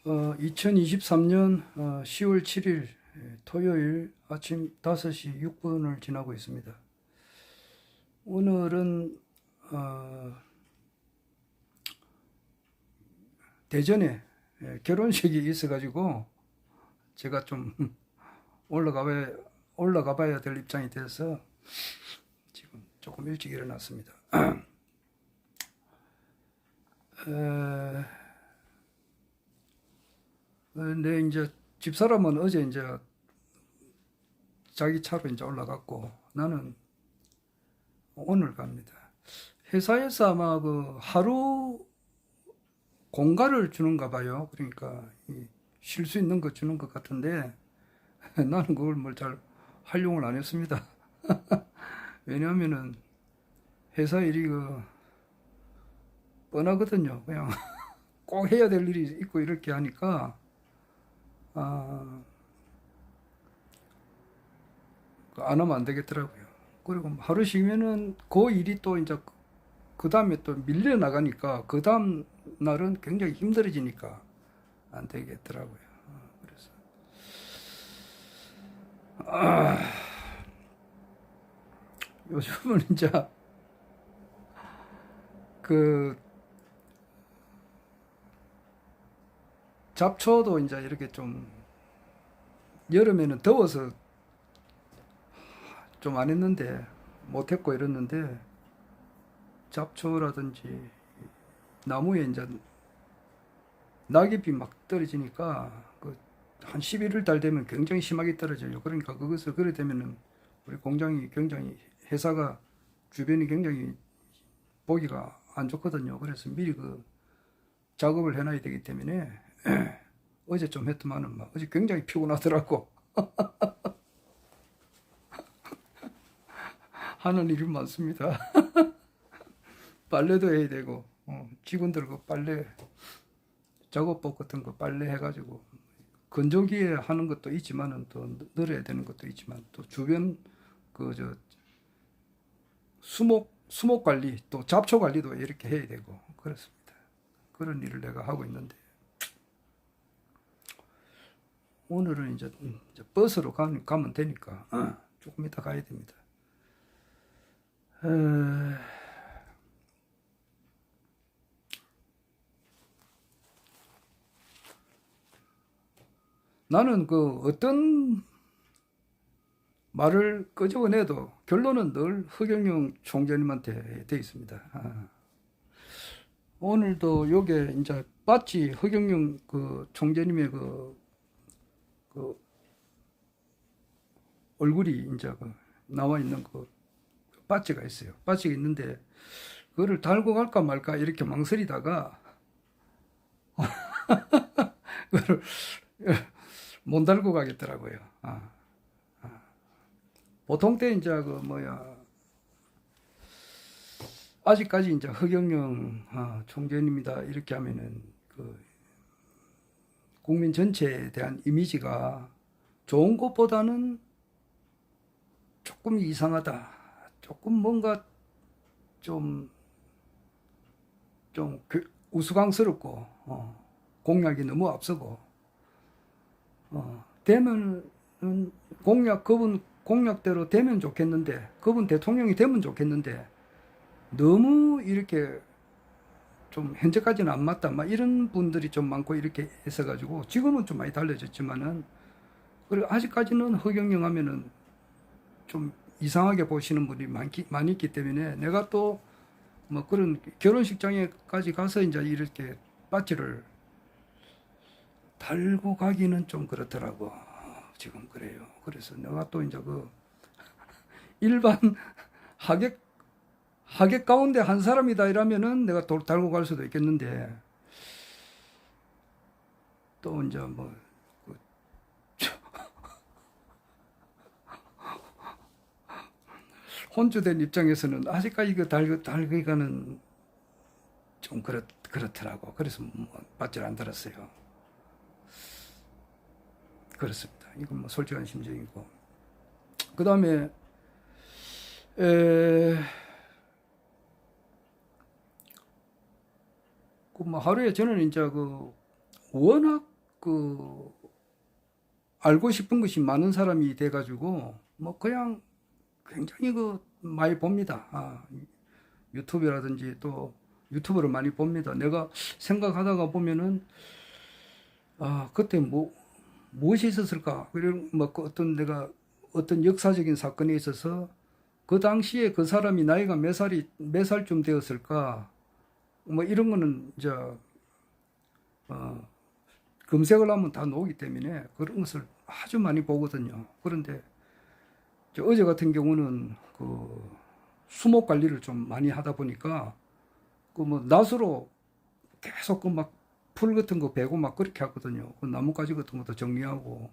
2023년 10월 7일 토요일 아침 5시 6분을 지나고 있습니다. 오늘은 대전에 결혼식이 있어가지고 제가 좀 올라가 봐야 될 입장이 돼서 지금 조금 일찍 일어났습니다. 근데 이제 집사람은 어제 이제 자기 차로 이제 올라갔고 나는 오늘 갑니다. 회사에서 아마 그 하루 공가를 주는가 봐요. 그러니까 쉴 수 있는 거 주는 것 같은데 나는 그걸 뭘 잘 활용을 안 했습니다. 왜냐하면은 회사 일이 그 뻔하거든요. 그냥 꼭 해야 될 일이 있고 이렇게 하니까 안 하면 안 되겠더라고요. 그리고 하루 쉬면은 그 일이 또 이제 그 다음에 또 밀려 나가니까 그 다음 날은 굉장히 힘들어지니까 안 되겠더라고요. 그래서 요즘은 이제 그 잡초도 이제 이렇게 좀 여름에는 더워서 좀 안 했는데 못했고 이랬는데 잡초라든지 나무에 이제 낙엽이 막 떨어지니까 한 11월 달 되면 굉장히 심하게 떨어져요. 그러니까 그것을 그래 되면은 우리 공장이 굉장히 회사가 주변이 굉장히 보기가 안 좋거든요. 그래서 미리 그 작업을 해놔야 되기 때문에 어제 좀 했더만은 막 어제 굉장히 피곤하더라고. 하는 일이 많습니다. 빨래도 해야 되고 직원들 그 빨래 작업복 같은 거 빨래 해가지고 건조기에 하는 것도 있지만은 또 널어야 되는 것도 있지만 또 주변 수목 관리 또 잡초 관리도 이렇게 해야 되고 그렇습니다. 그런 일을 내가 하고 있는데 오늘은 이제 버스로 가면 되니까 조금 이따 가야 됩니다. 나는 그 어떤 말을 끄집어내도 결론은 늘 허경영 총재님한테 돼 있습니다. 오늘도 요게 이제 봤지 허경영 그 총재님의 그 얼굴이 이제 나와 있는 그 바지가 있어요. 바지가 있는데 그거를 달고 갈까 말까 이렇게 망설이다가 그걸 못 달고 가겠더라고요. 보통 때 이제 아직까지 이제 허경영 총재님이다 이렇게 하면은 그 국민 전체에 대한 이미지가 좋은 것보다는 조금 이상하다. 조금 뭔가 좀 우스꽝스럽고 공약이 너무 앞서고 되면은 그분 공약대로 되면 좋겠는데 그분 대통령이 되면 좋겠는데 너무 이렇게 좀 현재까지는 안 맞다 막 이런 분들이 좀 많고 이렇게 했어가지고 지금은 좀 많이 달라졌지만은 그리고 아직까지는 허경영 하면은 좀 이상하게 보시는 분이 많이 있기 때문에 내가 또 뭐 그런 결혼식장에까지 가서 이제 이렇게 바지를 달고 가기는 좀 그렇더라고. 지금 그래요. 그래서 내가 또 이제 그 일반 하객 가운데 한 사람이다 이러면은 내가 달고 갈 수도 있겠는데 또 이제 혼주된 입장에서는 아직까지 이거 달기가는 좀 그렇더라고. 그래서 바지를 안 달았어요. 그렇습니다. 이건 뭐 솔직한 심정이고. 그 다음에 그 뭐 하루에 저는 이제 워낙 그 알고 싶은 것이 많은 사람이 돼가지고 뭐 그냥 굉장히 그 많이 봅니다. 유튜브라든지 또 유튜브를 많이 봅니다. 내가 생각하다가 보면은 그때 무엇이 있었을까? 그리고 뭐그 어떤 내가 어떤 역사적인 사건에 있어서 그 당시에 그 사람이 나이가 몇 살쯤 되었을까? 뭐 이런 거는 이제 검색을 하면 다 나오기 때문에 그런 것을 아주 많이 보거든요. 그런데 어제 같은 경우는 그 수목 관리를 좀 많이 하다 보니까 그 뭐 낫으로 계속 그 막 풀 같은 거 베고 막 그렇게 하거든요. 그 나뭇가지 같은 것도 정리하고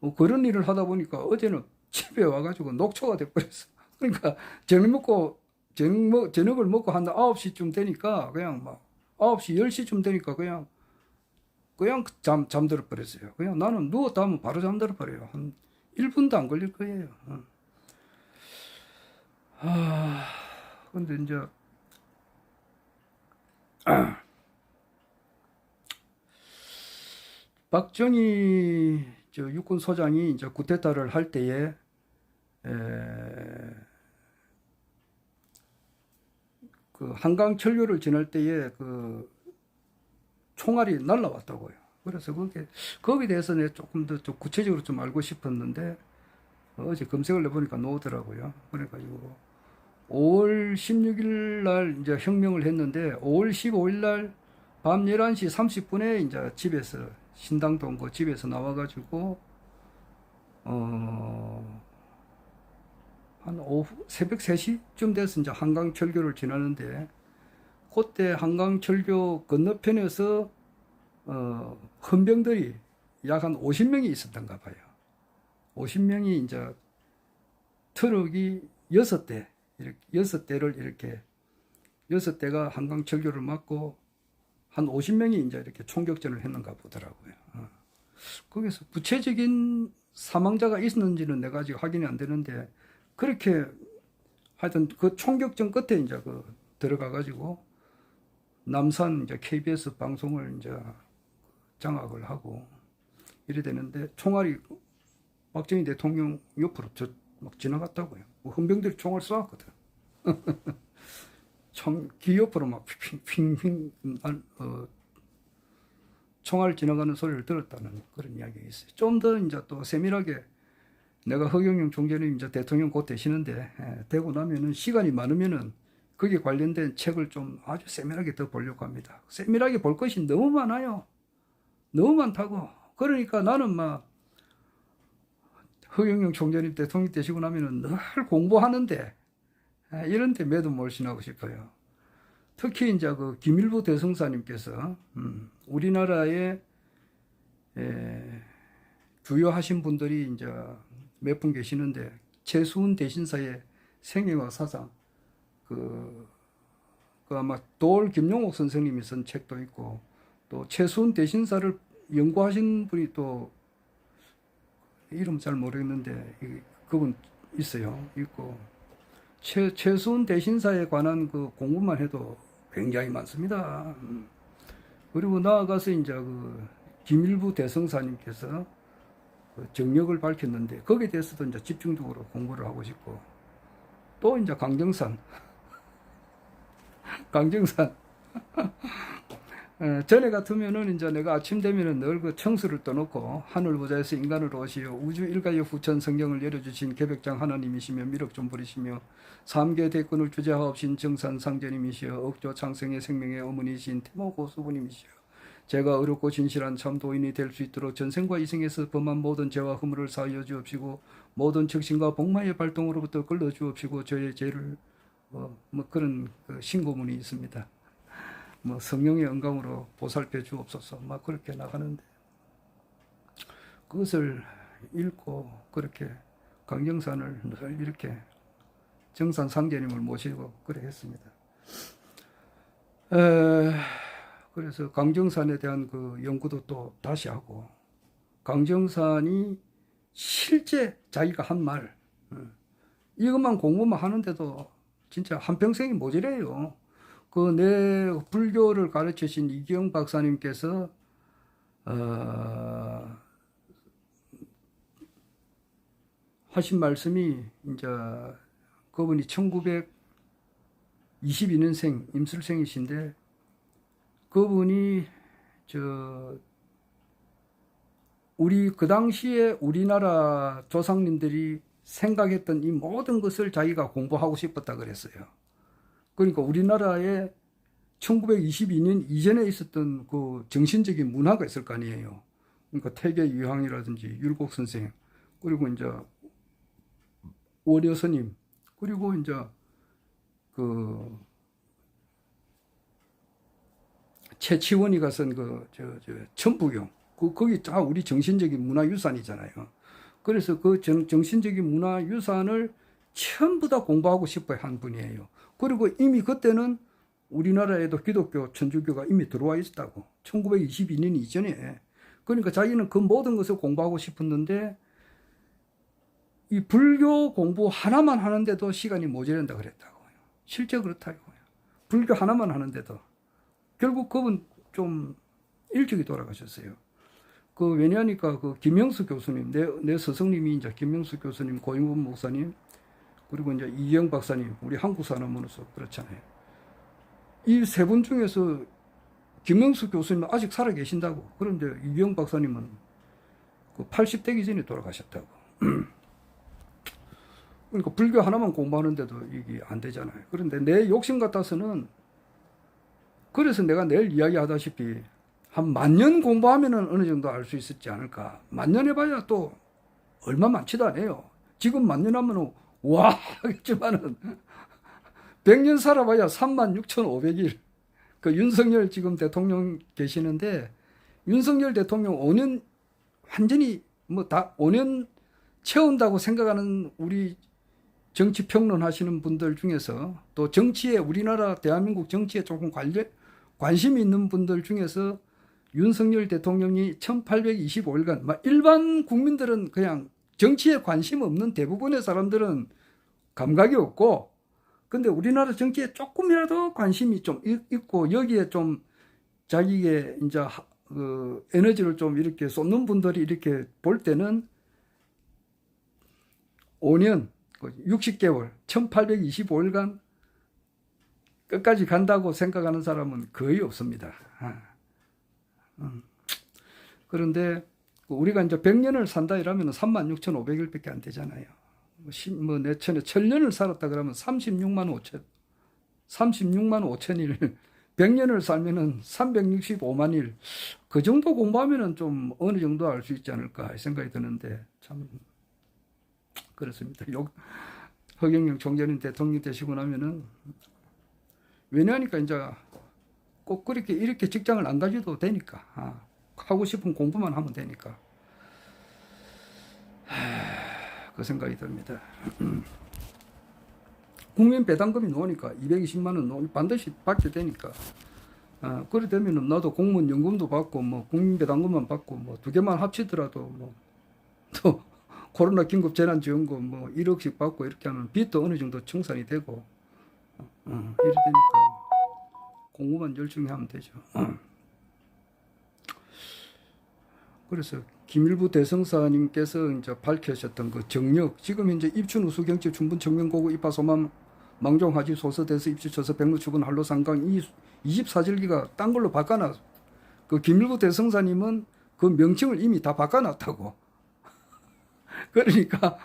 뭐 그런 일을 하다 보니까 어제는 집에 와가지고 녹초가 돼버렸어. 그러니까 저녁을 먹고 한 9시쯤 되니까 그냥 막 9시, 10시쯤 되니까 그냥 잠들어 버렸어요. 그냥 나는 누웠다 하면 바로 잠들어 버려요. 한 1분도 안 걸릴 거예요. 근데 이제 박정희 육군 소장이 이제 쿠데타를 할 때에 그 한강 철교를 지날 때에 그 총알이 날라왔다고요. 그래서 거기에 대해서 내가 조금 더 좀 구체적으로 좀 알고 싶었는데 어제 검색을 해보니까 나오더라고요. 그래가지고 5월 16일 날 이제 혁명을 했는데 5월 15일 날 밤 11시 30분에 이제 집에서 신당동 그 집에서 나와가지고 한 오후 새벽 3시쯤 돼서 이제 한강철교를 지나는데 그때 한강철교 건너편에서 헌병들이 약 한 50명이 있었던가 봐요. 50명이 이제 트럭이 6대 이렇게 6대를 이렇게 6대가 한강철교를 막고 한 50명이 이제 이렇게 총격전을 했는가 보더라고요. 거기서 구체적인 사망자가 있었는지는 내가 아직 확인이 안 되는데 그렇게 하여튼 그 총격전 끝에 이제 들어가가지고 남산 이제 KBS 방송을 이제 장악을 하고 이래 되는데 총알이 박정희 대통령 옆으로 막 지나갔다고요. 헌병들이 총을 쏘았거든. 귀 옆으로 막 핑핑 총알 지나가는 소리를 들었다는 그런 이야기가 있어요. 좀 더 이제 또 세밀하게 내가 허경영 총재님 이제 대통령 곧 되시는데 되고 나면은 시간이 많으면은 거기에 관련된 책을 좀 아주 세밀하게 더 보려고 합니다. 세밀하게 볼 것이 너무 많아요. 너무 많다고. 그러니까 나는 막 허경영 총재님 대통령 되시고 나면은 늘 공부하는데 이런 데 매도 몰신하고 싶어요. 특히 이제 그 김일부 대성사님께서 우리나라에 주요하신 분들이 이제 몇 분 계시는데 최수훈 대신사의 생애와 사상 그 아마 돌 김용옥 선생님이 쓴 책도 있고 또 최수훈 대신사를 연구하신 분이 또 이름 잘 모르겠는데 그분 있어요. 있고 최수훈 대신사에 관한 그 공부만 해도 굉장히 많습니다. 그리고 나아가서 이제 그 김일부 대성사님께서 그 정력을 밝혔는데 거기에 대해서도 이제 집중적으로 공부를 하고 싶고 또 이제 강정산 전에 같으면은 이제 내가 아침 되면은 늘 그 청수를 떠놓고 하늘 보좌에서 인간으로 오시어 우주 일가의 후천 성경을 내려주신 계백장 하나님이시며 미륵 좀 부리시며 삼계 대권을 주재하옵신 정산 상제님이시여 억조 창생의 생명의 어머니신 태모 고수부님이시여 제가 어렵고 진실한 참 도인이 될 수 있도록 전생과 이생에서 범한 모든 죄와 허물을 사하여 주옵시고 모든 적신과 복마의 발동으로부터 끌어 주옵시고 저의 죄를 뭐 그런 그 신고문이 있습니다. 뭐 성령의 영광으로 보살펴 주옵소서 막 그렇게 나가는데 그것을 읽고 그렇게 강정산을 늘 이렇게 정산 상제님을 모시고 그래 했습니다. 그래서 강정산에 대한 그 연구도 또 다시 하고 강정산이 실제 자기가 한 말 이것만 공부만 하는데도 진짜 한평생이 모자라요. 내 불교를 가르치신 이기영 박사님께서 하신 말씀이 이제 그분이 1922년생 임술생이신데 그분이 우리 그 당시에 우리나라 조상님들이 생각했던 이 모든 것을 자기가 공부하고 싶었다 그랬어요. 그러니까 우리나라에 1922년 이전에 있었던 그 정신적인 문화가 있을 거 아니에요. 그러니까 태계 유황이라든지 율곡 선생, 그리고 이제 월여 스님, 그리고 이제 그 최치원이가 쓴 천부경, 거기 다 우리 정신적인 문화유산이잖아요. 그래서 그 정신적인 문화유산을 전부 다 공부하고 싶어 한 분이에요. 그리고 이미 그때는 우리나라에도 기독교, 천주교가 이미 들어와 있었다고. 1922년 이전에. 그러니까 자기는 그 모든 것을 공부하고 싶었는데 이 불교 공부 하나만 하는데도 시간이 모자란다 그랬다고요. 실제 그렇다고요. 불교 하나만 하는데도. 결국 그분 좀 일찍이 돌아가셨어요. 왜냐하니까 김영수 교수님, 내 스승님이 이제 김영수 교수님, 고인범 목사님, 그리고 이제 이영 박사님, 우리 한국 사람으로서 그렇잖아요. 이 세 분 중에서 김영수 교수님은 아직 살아 계신다고. 그런데 이영 박사님은 80대기 전에 돌아가셨다고. 그러니까 불교 하나만 공부하는데도 이게 안 되잖아요. 그런데 내 욕심 같아서는, 그래서 내가 내일 이야기하다시피 한 10,000년 공부하면은 어느 정도 알 수 있었지 않을까. 10,000년 해봐야 또 얼마 많지도 않아요. 지금 10,000년 하면은 와 하겠지만은 100년 살아봐야 36,500일. 윤석열 지금 대통령 계시는데, 윤석열 대통령 5년 완전히 5년 채운다고 생각하는 우리 정치 평론 하시는 분들 중에서, 또 정치에, 우리나라 대한민국 정치에 조금 관심이 있는 분들 중에서 윤석열 대통령이 1825일간, 일반 국민들은 그냥 정치에 관심 없는 대부분의 사람들은 감각이 없고, 근데 우리나라 정치에 조금이라도 관심이 좀 있고 여기에 좀 자기의 이제 에너지를 좀 이렇게 쏟는 분들이 이렇게 볼 때는 5년, 60개월, 1825일간 끝까지 간다고 생각하는 사람은 거의 없습니다. 그런데 우리가 이제 100년을 산다 이러면 36,500일밖에 안 되잖아요. 내천에 1,000년을 살았다 그러면 36만 5천일, 100년을 살면은 365만 일, 그 정도 공부하면은 좀 어느 정도 알 수 있지 않을까 생각이 드는데, 참 그렇습니다. 허경영 총재님 대통령 되시고 나면은, 왜냐하니까 이제 꼭 이렇게 직장을 안 가져도 되니까, 하고 싶은 공부만 하면 되니까. 그 생각이 듭니다. 국민 배당금이 나오니까 220만 원 반드시 받게 되니까, 그래 되면은 나도 공무원 연금도 받고 국민 배당금만 받고 두 개만 합치더라도 또 코로나 긴급 재난지원금 1억씩 받고 이렇게 하면 빚도 어느 정도 청산이 되고, 이래 되니까 공부만 열심히 하면 되죠. 그래서 김일부 대성사님께서 이제 밝히셨던 정력, 지금 이제 입춘 우수경치 충분 청명고구 입하소만 망종하지 소서대서 입주처서 백로추분 한로상강 이 24절기가 딴 걸로 바꿔놨. 김일부 대성사님은 그 명칭을 이미 다 바꿔놨다고. 그러니까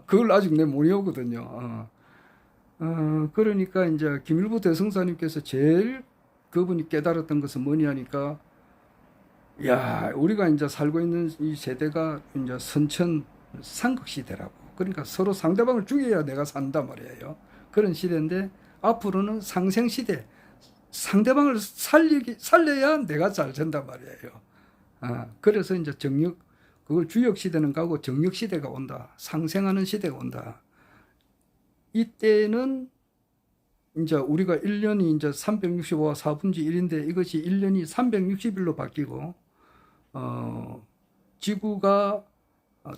그걸 아직 내 못 외우거든요. 그러니까 이제 김일부 대성사님께서 제일 그분이 깨달았던 것은 뭐냐니까, 야, 우리가 이제 살고 있는 이 세대가 이제 선천 상극 시대라고. 그러니까 서로 상대방을 죽여야 내가 산다 말이에요. 그런 시대인데, 앞으로는 상생 시대. 상대방을 살려야 내가 잘 된단 말이에요. 그래서 이제 그걸 주역 시대는 가고 정력 시대가 온다. 상생하는 시대가 온다. 이때는 이제 우리가 1년이 이제 365와 4분의 1인데 이것이 1년이 360일로 바뀌고, 지구가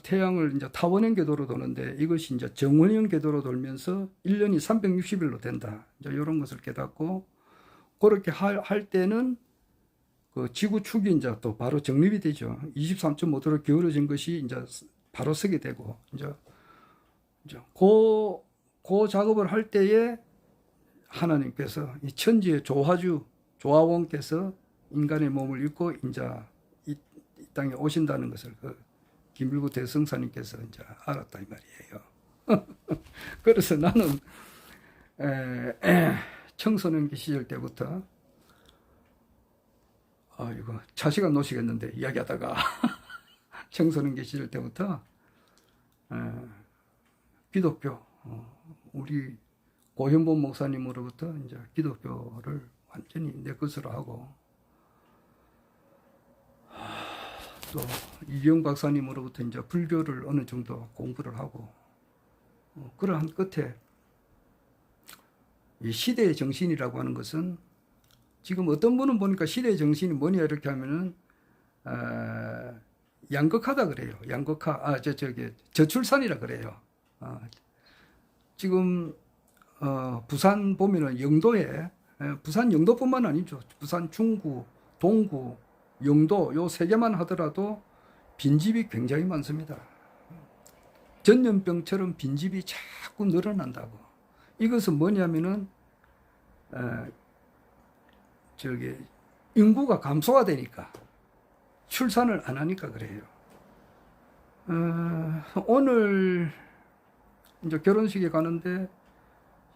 태양을 이제 타원형 궤도로 도는데 이것이 이제 정원형 궤도로 돌면서 1년이 360일로 된다. 이제 이런 것을 깨닫고, 그렇게 할 때는 그 지구 축이 이제 또 바로 정립이 되죠. 23.5도로 기울어진 것이 이제 바로 서게 되고, 이제 그 작업을 할 때에 하나님께서 이 천지의 조화원께서 인간의 몸을 입고 이제 이 땅에 오신다는 것을 그 김일구 대성사님께서 이제 알았다 이 말이에요. 그래서 나는 청소년기 시절 때부터 이거 차시간 놓치겠는데 이야기하다가 청소년기 시절 때부터 기독교 우리 고현본 목사님으로부터 이제 기독교를 완전히 내 것으로 하고 또 이경 박사님으로부터 이제 불교를 어느 정도 공부를 하고 그러한 끝에 이 시대의 정신이라고 하는 것은 지금 어떤 분은 보니까 시대의 정신이 뭐냐 이렇게 하면은 양극화다 그래요. 양극화 저출산이라 그래요. 지금 부산 보면은 영도에 부산 영도뿐만 아니죠. 부산 중구, 동구, 영도 요 세 개만 하더라도 빈집이 굉장히 많습니다. 전염병처럼 빈집이 자꾸 늘어난다고. 이것은 뭐냐면은 인구가 감소가 되니까 출산을 안 하니까 그래요. 오늘 이제 결혼식에 가는데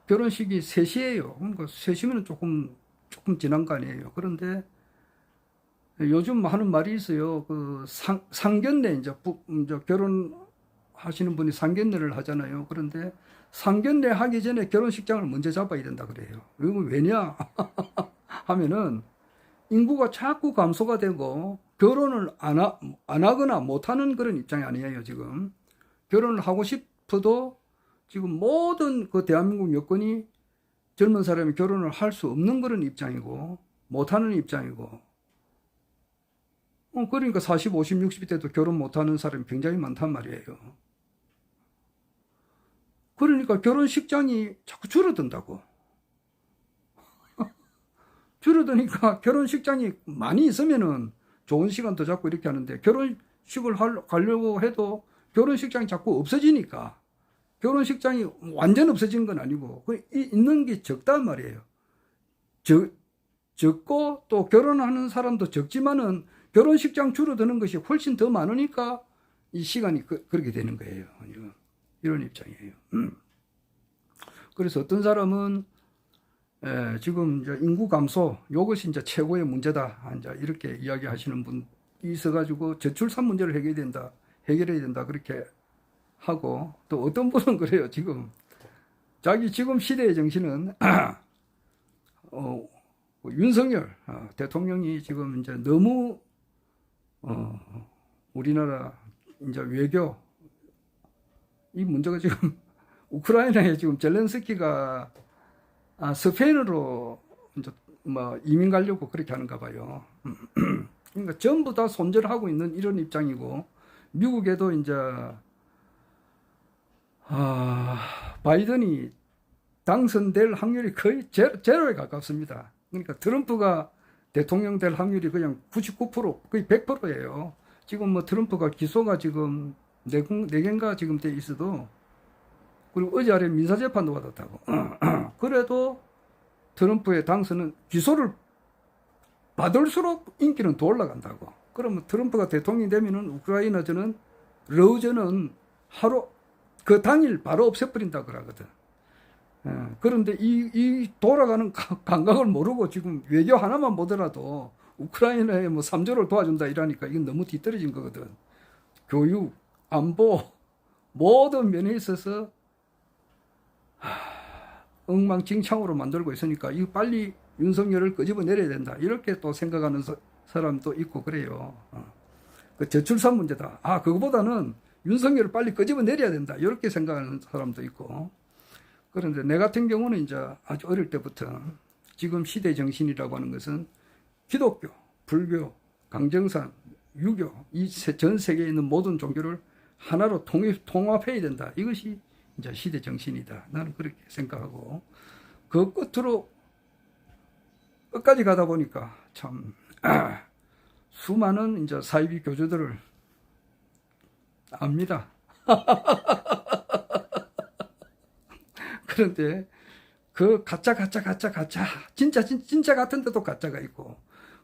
결혼식이 3시예요. 그러니까 3시면 조금 지난 거 아니에요. 그런데 요즘 하는 말이 있어요. 그 상견례 이제 결혼하시는 분이 상견례를 하잖아요. 그런데 상견례 하기 전에 결혼식장을 먼저 잡아야 된다 그래요. 이거 왜냐 하면은 인구가 자꾸 감소가 되고 결혼을 안 하거나 못 하는 그런 입장이 아니에요. 지금 결혼을 하고 싶어도 지금 모든 그 대한민국 여건이 젊은 사람이 결혼을 할 수 없는 그런 입장이고 못 하는 입장이고 그러니까 40, 50, 60 때도 결혼 못하는 사람이 굉장히 많단 말이에요. 그러니까 결혼식장이 자꾸 줄어든다고. 줄어드니까 결혼식장이 많이 있으면은 좋은 시간도 잡고 이렇게 하는데 결혼식을 가려고 해도 결혼식장이 자꾸 없어지니까 결혼식장이 완전 없어진 건 아니고 있는 게 적단 말이에요. 적고 또 결혼하는 사람도 적지만은 결혼식장 줄어드는 것이 훨씬 더 많으니까 이 시간이 그렇게 되는 거예요. 이런 입장이에요. 그래서 어떤 사람은 지금 이제 인구 감소 이것이 이제 최고의 문제다. 이제 이렇게 이야기하시는 분이 있어가지고 저출산 문제를 해결해야 된다 그렇게 하고 또 어떤 분은 그래요. 지금 지금 시대의 정신은 윤석열 대통령이 지금 이제 너무 우리나라 이제 외교 이 문제가 지금 우크라이나에 지금 젤렌스키가 스페인으로 이제 이민 가려고 그렇게 하는가 봐요. 그러니까 전부 다 손절하고 있는 이런 입장이고 미국에도 이제 바이든이 당선될 확률이 거의 제로에 가깝습니다. 그러니까 트럼프가 대통령 될 확률이 그냥 99% 거의 100%예요. 지금 트럼프가 기소가 지금 4개인가 지금 돼 있어도 그리고 어제 아래 민사재판도 받았다고. 그래도 트럼프의 당선은 기소를 받을수록 인기는 더 올라간다고. 그러면 트럼프가 대통령이 되면은 우크라이나전은 러우전은 그 당일 바로 없애버린다 그러거든. 그런데 이 돌아가는 감각을 모르고 지금 외교 하나만 보더라도 우크라이나에 3조를 도와준다 이러니까 이건 너무 뒤떨어진 거거든. 교육, 안보 모든 면에 있어서 엉망진창으로 만들고 있으니까 이거 빨리 윤석열을 끄집어내려야 된다 이렇게 또 생각하는 사람도 있고 그래요. 그 저출산 문제다. 그거보다는 윤석열을 빨리 끄집어내려야 된다 이렇게 생각하는 사람도 있고. 그런데 내 같은 경우는 이제 아주 어릴 때부터 지금 시대 정신이라고 하는 것은 기독교, 불교, 강정산, 유교 이 전 세계에 있는 모든 종교를 하나로 통합해야 된다. 이것이 이제 시대 정신이다. 나는 그렇게 생각하고 그 끝으로 끝까지 가다 보니까 참 수많은 이제 사이비 교주들을 압니다. 그런데 그 가짜 진짜 같은데도 가짜가 있고,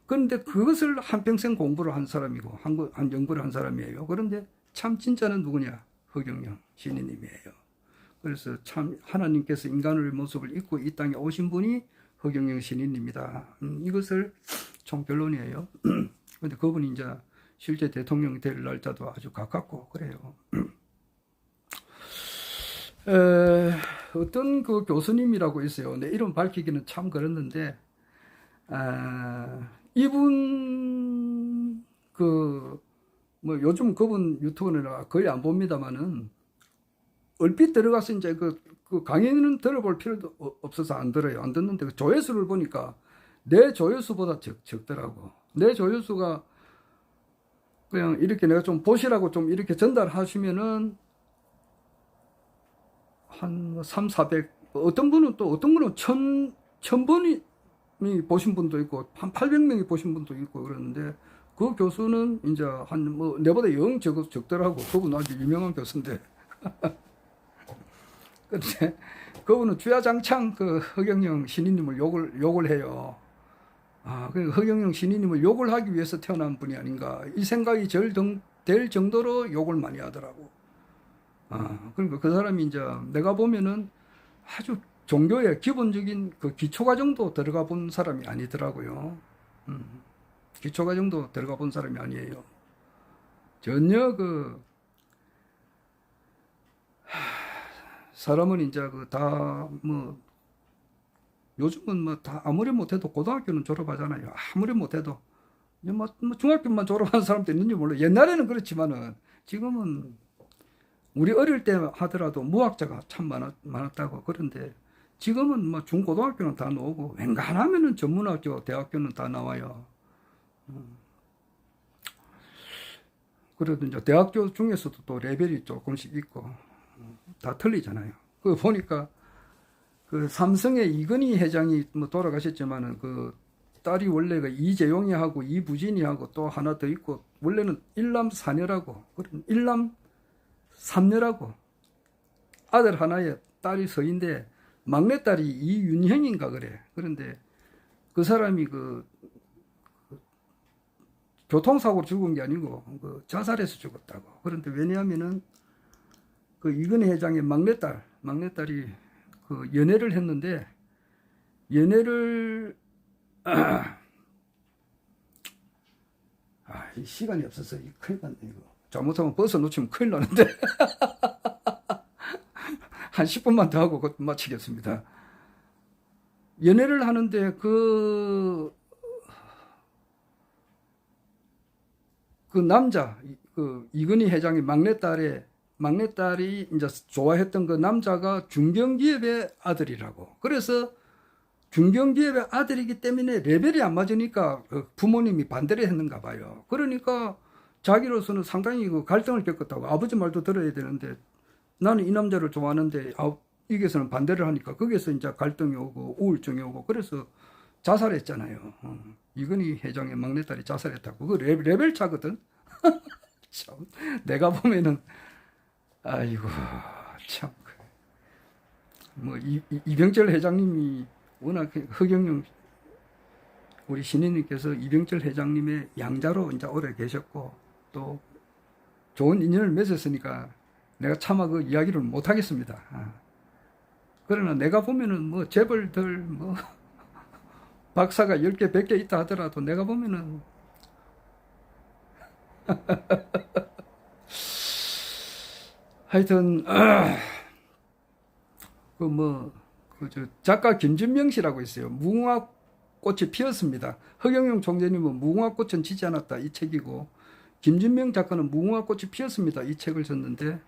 그런데 그것을 한평생 공부를 한 사람이고 한 연구를 한 사람이에요. 그런데 참 진짜는 누구냐? 허경영 신인님이에요. 그래서 참 하나님께서 인간의 모습을 입고 이 땅에 오신 분이 허경영 신인입니다. 이것을 총결론이에요. 그런데 그분이 이제 실제 대통령이 될 날짜도 아주 가깝고 그래요. 어떤 그 교수님이라고 있어요. 내 이름 밝히기는 참 그랬는데, 이분 뭐 요즘 그분 유튜브는 거의 안 봅니다만은 얼핏 들어가서 이제 그 강의는 들어볼 필요도 없어서 안 들어요. 안 듣는데 그 조회수를 보니까 내 조회수보다 적더라고. 내 조회수가 그냥 이렇게 내가 좀 보시라고 좀 이렇게 전달하시면은 한 3, 400, 어떤 분은 1000번이 보신 분도 있고, 한 800명이 보신 분도 있고 그러는데, 그 교수는 이제 내보다 영 적더라고. 그분 아주 유명한 교수인데. 근데 그분은 주야장창 그 허경영 신인님을 욕을 해요. 그 허경영 신인님을 욕을 하기 위해서 태어난 분이 아닌가. 이 생각이 될 정도로 욕을 많이 하더라고. 그러니까 그 사람이 이제 내가 보면은 아주 종교의 기본적인 그 기초과정도 들어가 본 사람이 아니더라고요. 기초과정도 들어가 본 사람이 아니에요. 전혀 사람은 이제 요즘은 다 아무리 못해도 고등학교는 졸업하잖아요. 아무리 못해도. 중학교만 졸업한 사람도 있는지 몰라요. 옛날에는 그렇지만은 지금은 우리 어릴 때 하더라도 무학자가 참 많았다고. 그런데 지금은 중고등학교는 다 나오고 웬간하면은 전문학교, 대학교는 다 나와요. 그래도 이제 대학교 중에서도 또 레벨이 조금씩 있고 다 틀리잖아요. 그 보니까 그 삼성의 이건희 회장이 돌아가셨지만은 그 딸이 원래 그 이재용이하고 이부진이하고 또 하나 더 있고, 원래는 일남 사녀라고, 일남 삼녀라고, 아들 하나에 딸이 서인데 막내딸이 이윤형인가 그래. 그런데 그 사람이 교통사고로 죽은 게 아니고 자살해서 죽었다고. 그런데 왜냐하면은 그 이건희 회장의 막내딸이 그 연애를 했는데, 연애를 이 시간이 없어서 큰일 났네. 이거 잘못하면 벗어 놓치면 큰일 나는데 한 10분만 더 하고 그것 마치겠습니다. 연애를 하는데 그 남자, 이건희 회장의 막내딸이 이제 좋아했던 그 남자가 중견기업의 아들이라고. 그래서 중견기업의 아들이기 때문에 레벨이 안 맞으니까 부모님이 반대를 했는가 봐요. 그러니까 자기로서는 상당히 갈등을 겪었다고. 아버지 말도 들어야 되는데 나는 이 남자를 좋아하는데 여기서는 반대를 하니까 거기서 이제 갈등이 오고 우울증이 오고, 그래서 자살했잖아요. 이건희 회장의 막내딸이 자살했다고. 그 레벨 차거든. 참 내가 보면은 아이고 참 이병철 회장님이 워낙 허경영 우리 신인님께서 이병철 회장님의 양자로 이제 오래 계셨고 또 좋은 인연을 맺었으니까 내가 차마 그 이야기를 못 하겠습니다. 그러나 내가 보면은 재벌들 박사가 10개, 100개 있다 하더라도 내가 보면은 하여튼 작가 김준명 씨라고 있어요. 무궁화꽃이 피었습니다. 허경영 총재님은 무궁화꽃은 지지 않았다 이 책이고, 김준명 작가는 무궁화꽃이 피었습니다 이 책을 썼는데,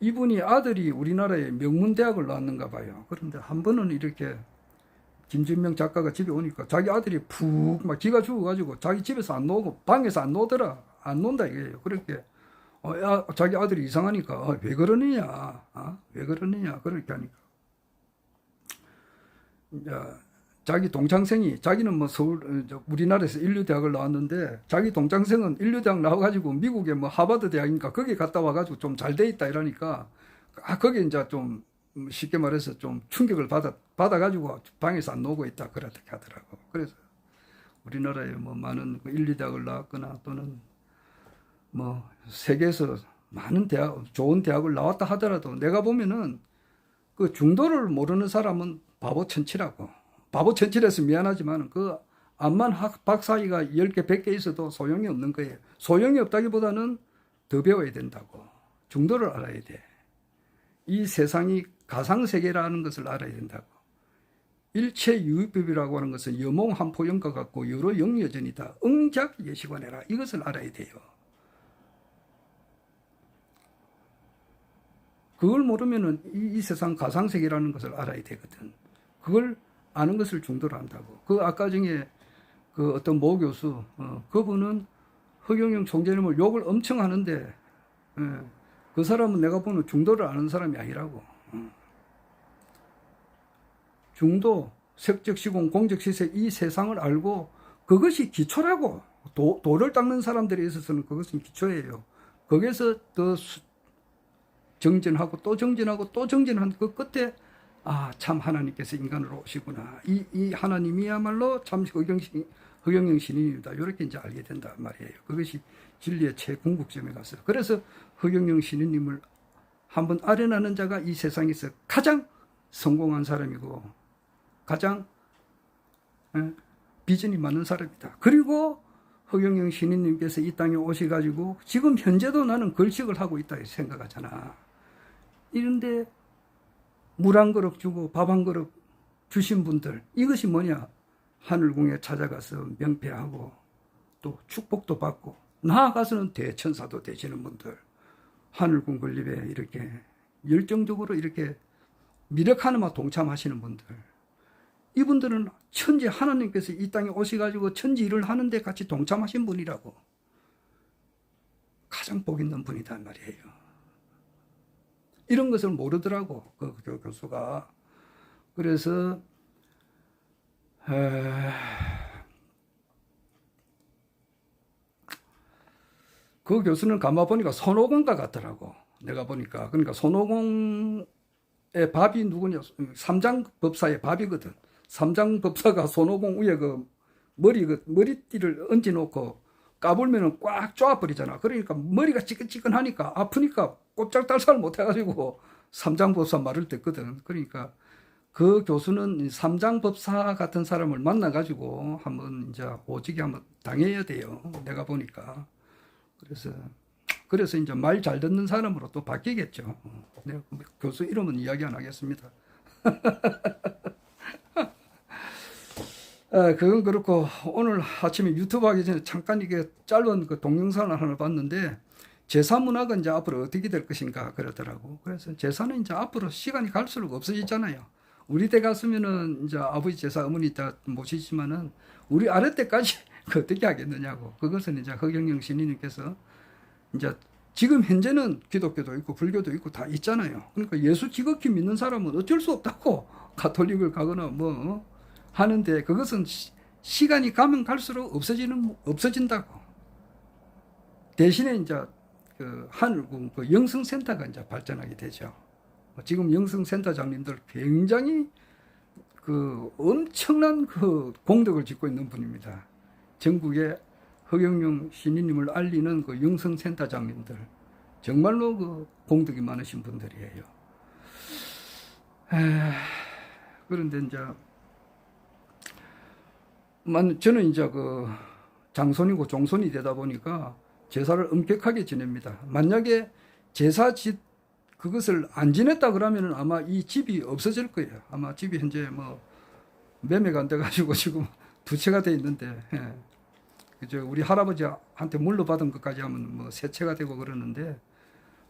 이분이 아들이 우리나라의 명문대학을 나왔는가 봐요. 그런데 한 번은 이렇게 김준명 작가가 집에 오니까 자기 아들이 푹 기가 죽어가지고 자기 집에서 안 나오고 방에서 안 나오더라. 안 논다 이거예요. 그렇게 자기 아들이 이상하니까 왜 그러느냐, 왜 그러느냐 그렇게 하니까 이제 자기 동창생이 자기는 뭐 우리나라에서 인류대학을 나왔는데 자기 동창생은 인류대학 나와가지고 미국에 뭐 하버드 대학인가 거기 갔다 와가지고 좀 잘 돼 있다 이러니까 거기 이제 좀 쉽게 말해서 좀 충격을 받아가지고 방에서 안 나오고 있다 그렇게 하더라고. 그래서 우리나라에 뭐 많은 인류대학을 나왔거나 또는 뭐 세계에서 많은 좋은 대학을 나왔다 하더라도 내가 보면은 그 중도를 모르는 사람은 바보 천치라고. 바보 천치라서 미안하지만 그 암만 박사위가 10개, 100개 있어도 소용이 없는 거예요. 소용이 없다기보다는 더 배워야 된다고. 중도를 알아야 돼. 이 세상이 가상세계라는 것을 알아야 된다고. 일체유의법이라고 하는 것은 여몽한포영과 같고 여러 영여전이다. 응작예시관해라. 이것을 알아야 돼요. 그걸 모르면은 이 세상 가상세계라는 것을 알아야 되거든. 그걸 아는 것을 중도로 한다고. 그 아까 중에 그 어떤 모 교수, 그분은 허경영 총재님을 욕을 엄청 하는데, 그 사람은 내가 보는 중도를 아는 사람이 아니라고. 중도, 색적시공, 공적시세 이 세상을 알고 그것이 기초라고. 도를 닦는 사람들에 있어서는 그것은 기초예요. 거기에서 더 정진하고 또 정진하고 또 정진하는 그 끝에 참 하나님께서 인간으로 오시구나. 이 하나님이야말로 참 허경영 신인이다. 이렇게 이제 알게 된단 말이에요. 그것이 진리의 최궁극점에 가서. 그래서 허경영 신인님을 한번 아련하는 자가 이 세상에서 가장 성공한 사람이고 가장 비전이 많은 사람이다. 그리고 허경영 신인님께서 이 땅에 오셔가지고 지금 현재도 나는 걸식을 하고 있다 생각하잖아. 이런데 물 한 그릇 주고 밥 한 그릇 주신 분들, 이것이 뭐냐? 하늘궁에 찾아가서 명패하고 또 축복도 받고 나아가서는 대천사도 되시는 분들, 하늘궁 건립에 이렇게 열정적으로 이렇게 미력 하나만 동참하시는 분들, 이분들은 천지 하나님께서 이 땅에 오셔가지고 천지 일을 하는데 같이 동참하신 분이라고. 가장 복 있는 분이다 말이에요. 이런 것을 모르더라고 그 교수가. 그래서 그 교수는 가만 보니까 손오공과 같더라고. 내가 보니까. 그러니까 손오공의 밥이 누구냐? 삼장법사의 밥이거든. 삼장법사가 손오공 위에 그 머리띠를 얹어놓고 까불면은 꽉 쪼아버리잖아. 그러니까 머리가 찌끈찌끈하니까 아프니까 꼼짝달싹을 못해가지고 삼장법사 말을 듣거든. 그러니까 그 교수는 삼장법사 같은 사람을 만나가지고 한번 이제 오지게 한번 당해야 돼요. 내가 보니까. 그래서 이제 말 잘 듣는 사람으로 또 바뀌겠죠. 내가 교수 이름은 이야기 안 하겠습니다. 그건 그렇고 오늘 아침에 유튜브 하기 전에 잠깐 이게 짧은 그 동영상을 하나 봤는데 제사 문화가 이제 앞으로 어떻게 될 것인가 그러더라고. 그래서 제사는 이제 앞으로 시간이 갈수록 없어지잖아요. 우리 때 갔으면은 이제 아버지 제사 어머니 다 모시지만은 우리 아래 때까지 어떻게 하겠느냐고. 그것은 이제 허경영 신인님께서 이제 지금 현재는 기독교도 있고 불교도 있고 다 있잖아요. 그러니까 예수 지극히 믿는 사람은 어쩔 수 없다고 가톨릭을 가거나 뭐 하는데 그것은 시간이 가면 갈수록 없어진다고. 대신에 이제 그 하늘궁 그 영성센터가 이제 발전하게 되죠. 지금 영성센터장님들 굉장히 그 엄청난 그 공덕을 짓고 있는 분입니다. 전국에 허경영 신인님을 알리는 그 영성센터장님들 정말로 그 공덕이 많으신 분들이에요. 그런데 이제 저는 이제 그 장손이고 종손이 되다 보니까 제사를 엄격하게 지냅니다. 만약에 그것을 안 지냈다 그러면은 아마 이 집이 없어질 거예요. 아마 집이 현재 뭐 매매가 안 돼가지고 지금 두 채가 돼 있는데, 그죠? 우리 할아버지한테 물려받은 것까지 하면 뭐 세 채가 되고 그러는데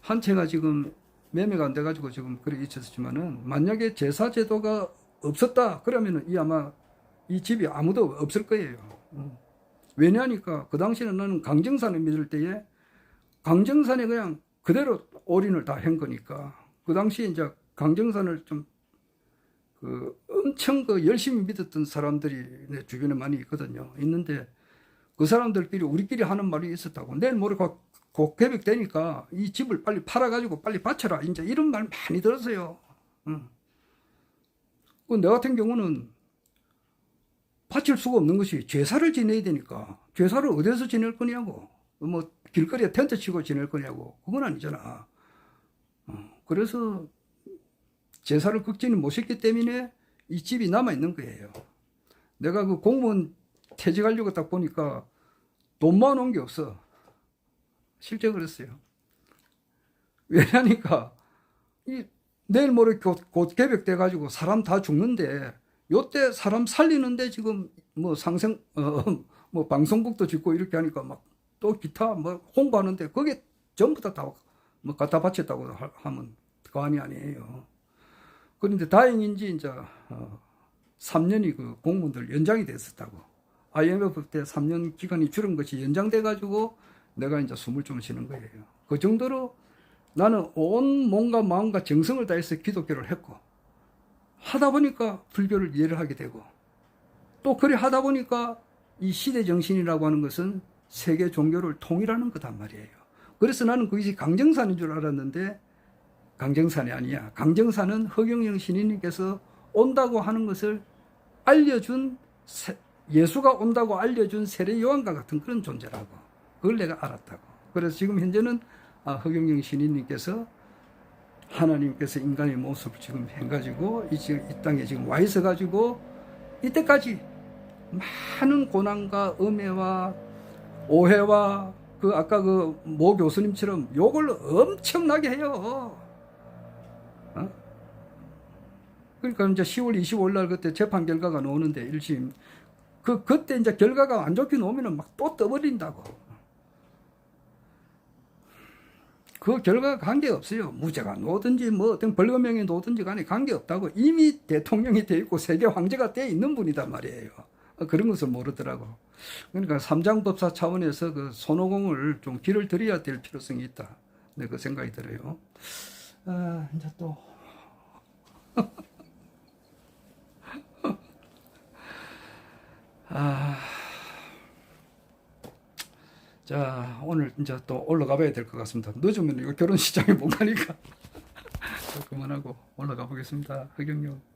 한 채가 지금 매매가 안 돼가지고 지금 그래 있었지만은 만약에 제사 제도가 없었다 그러면은 아마 이 집이 아무도 없을 거예요. 왜냐하니까 그 당시에는 나는 강정산을 믿을 때에 강정산에 그냥 그대로 올인을 다 한 거니까 그 당시에 이제 강정산을 좀 그 엄청 그 열심히 믿었던 사람들이 내 주변에 많이 있거든요. 있는데 그 사람들끼리 우리끼리 하는 말이 있었다고. 내일 모레 곧 계획되니까 이 집을 빨리 팔아가지고 빨리 바쳐라. 이제 이런 말 많이 들었어요. 응. 내 같은 경우는 바칠 수가 없는 것이 제사를 지내야 되니까 제사를 어디서 지낼 거냐고. 뭐 길거리에 텐트 치고 지낼 거냐고. 그건 아니잖아. 그래서 제사를 극진히 모셨기 때문에 이 집이 남아있는 거예요. 내가 그 공무원 퇴직하려고 딱 보니까 돈 모아놓은 게 없어. 실제 그랬어요. 왜냐니까 내일 모레 곧 개벽돼가지고 사람 다 죽는데 요때 사람 살리는데 지금 뭐 뭐 방송국도 짓고 이렇게 하니까 막 또 기타 뭐 홍보하는데 그게 전부 다 뭐 갖다 바쳤다고 하면 과언이 아니에요. 그런데 다행인지 이제 3년이 그 공무원들 연장이 됐었다고. IMF 때 3년 기간이 줄은 것이 연장돼 가지고 내가 이제 숨을 좀 쉬는 거예요. 그 정도로 나는 온 몸과 마음과 정성을 다해서 기독교를 했고 하다 보니까 불교를 이해를 하게 되고 또 그래 하다 보니까 이 시대 정신이라고 하는 것은 세계 종교를 통일하는 거단 말이에요. 그래서 나는 그것이 강정산인 줄 알았는데 강정산이 아니야. 강정산은 허경영 신인님께서 온다고 하는 것을 알려준 예수가 온다고 알려준 세례 요한과 같은 그런 존재라고. 그걸 내가 알았다고. 그래서 지금 현재는 허경영 신인님께서 하나님께서 인간의 모습을 지금 해가지고 이 땅에 지금 와 있어가지고 이때까지 많은 고난과 음해와 오해와 그 아까 그 모 교수님처럼 욕을 엄청나게 해요. 그러니까 이제 10월 25일 날 그때 재판 결과가 나오는데 1심 그때 이제 결과가 안 좋게 나오면은 막 또 떠버린다고. 그 결과가 관계없어요. 무죄가 나오든지 뭐 어떤 벌금형이 나오든지 간에 관계없다고. 이미 대통령이 돼 있고 세계 황제가 돼 있는 분이단 말이에요. 그런 것을 모르더라고. 그러니까 삼장법사 차원에서 그 손오공을 좀 길을 들여야 될 필요성이 있다. 네, 그 생각이 들어요. 이제 또. 자, 오늘 이제 또 올라가 봐야 될 것 같습니다. 늦으면 이거 결혼 시장에 못 가니까. 그만하고 올라가 보겠습니다. 허경영.